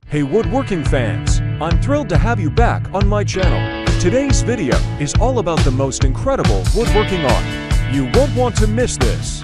Hey woodworking fans, I'm thrilled to have you back on my channel. Today's video is all about the most incredible woodworking art. You won't want to miss this.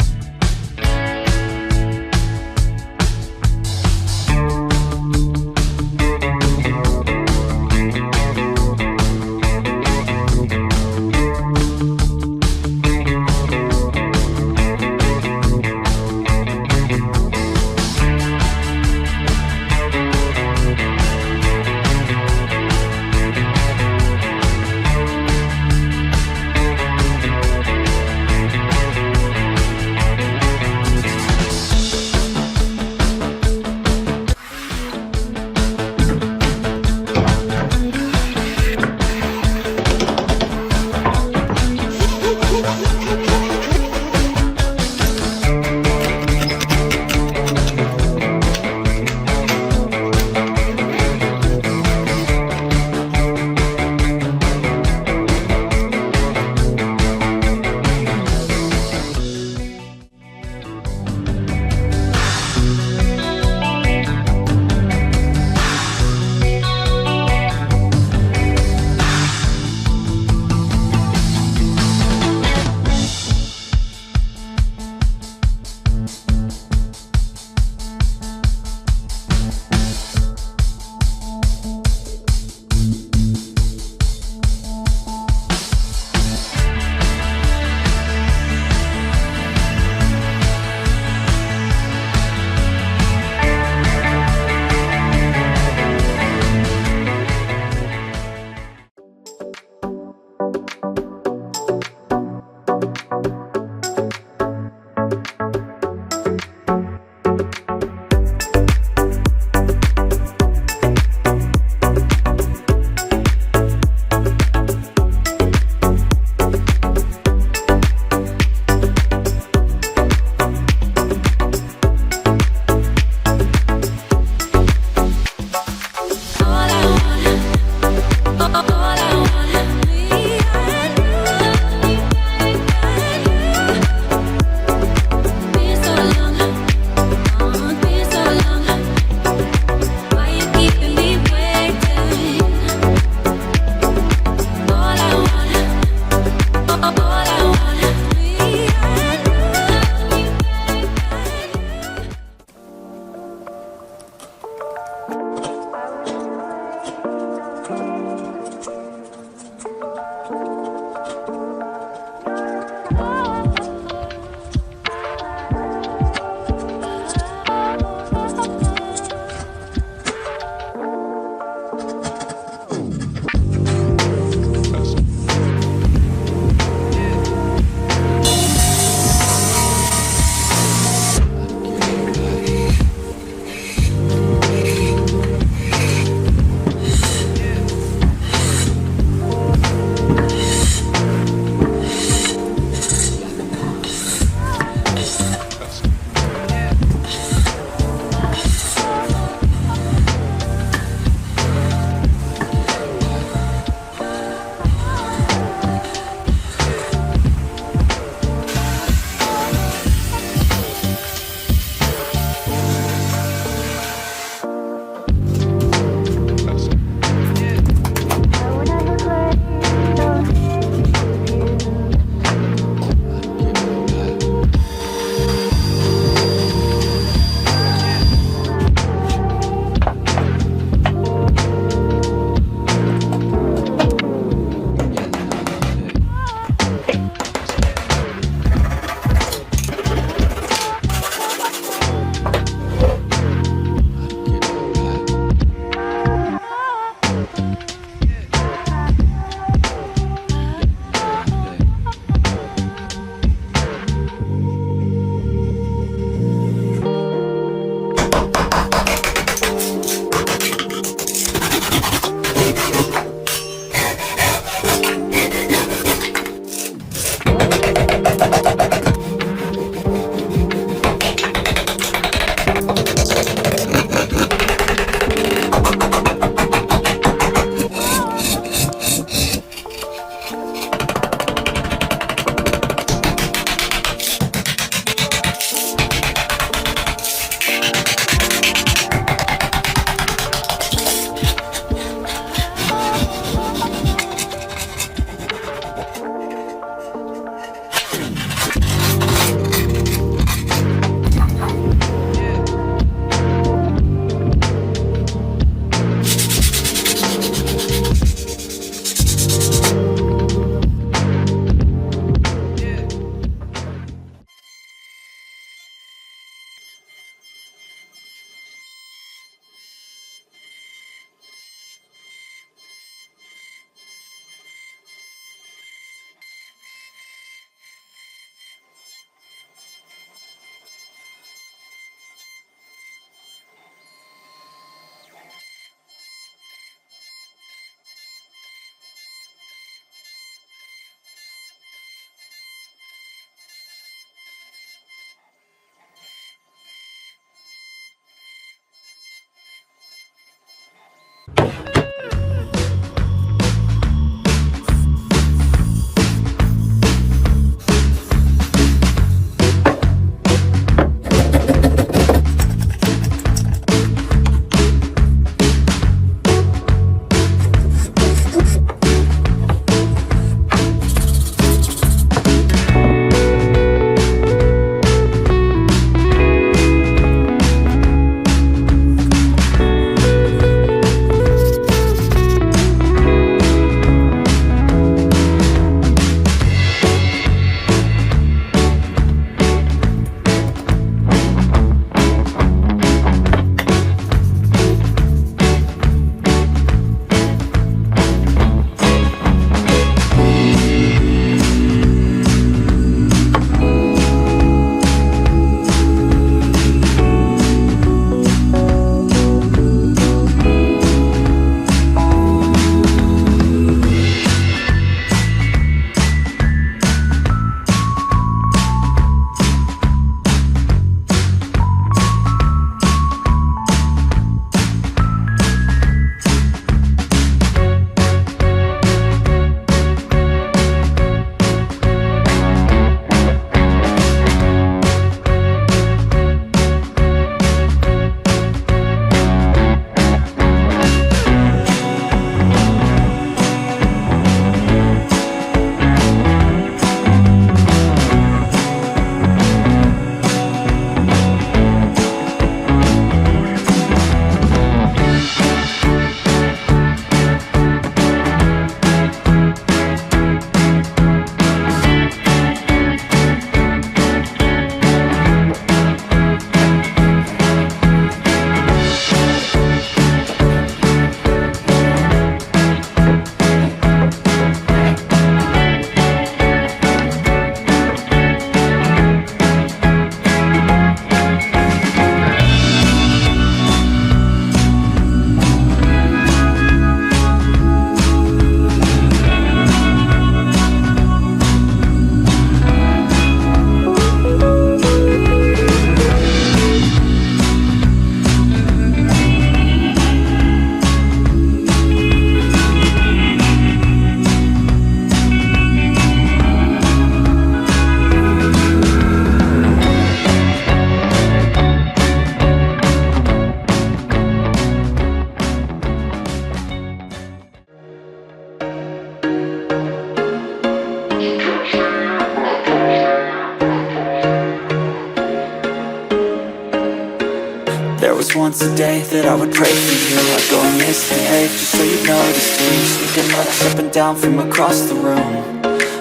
was once a day that I would pray for you. I'd go and misbehave just so you'd notice too. Sneaking looks up and down from across the room.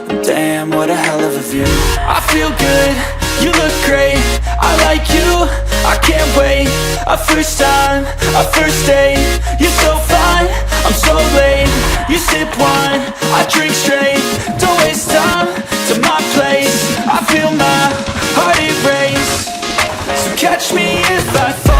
And damn, what a hell of a view. I feel good, you look great, I like you, I can't wait. A first time, a first date. You're so fine, I'm so late. You sip wine, I drink straight. Don't waste time to my place. I feel my heart erase. So catch me if I fall.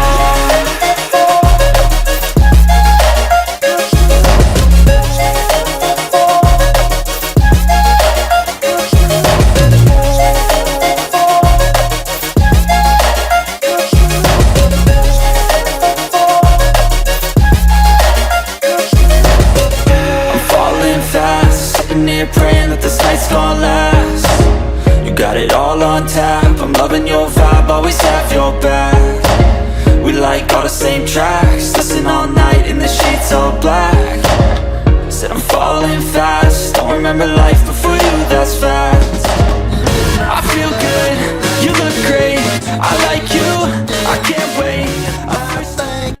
Praying that this night's gonna last. You got it all on tap, I'm loving your vibe, always have your back. We like all the same tracks, listen all night in the sheets all black. Said I'm falling fast, don't remember life before you, that's fact. I feel good,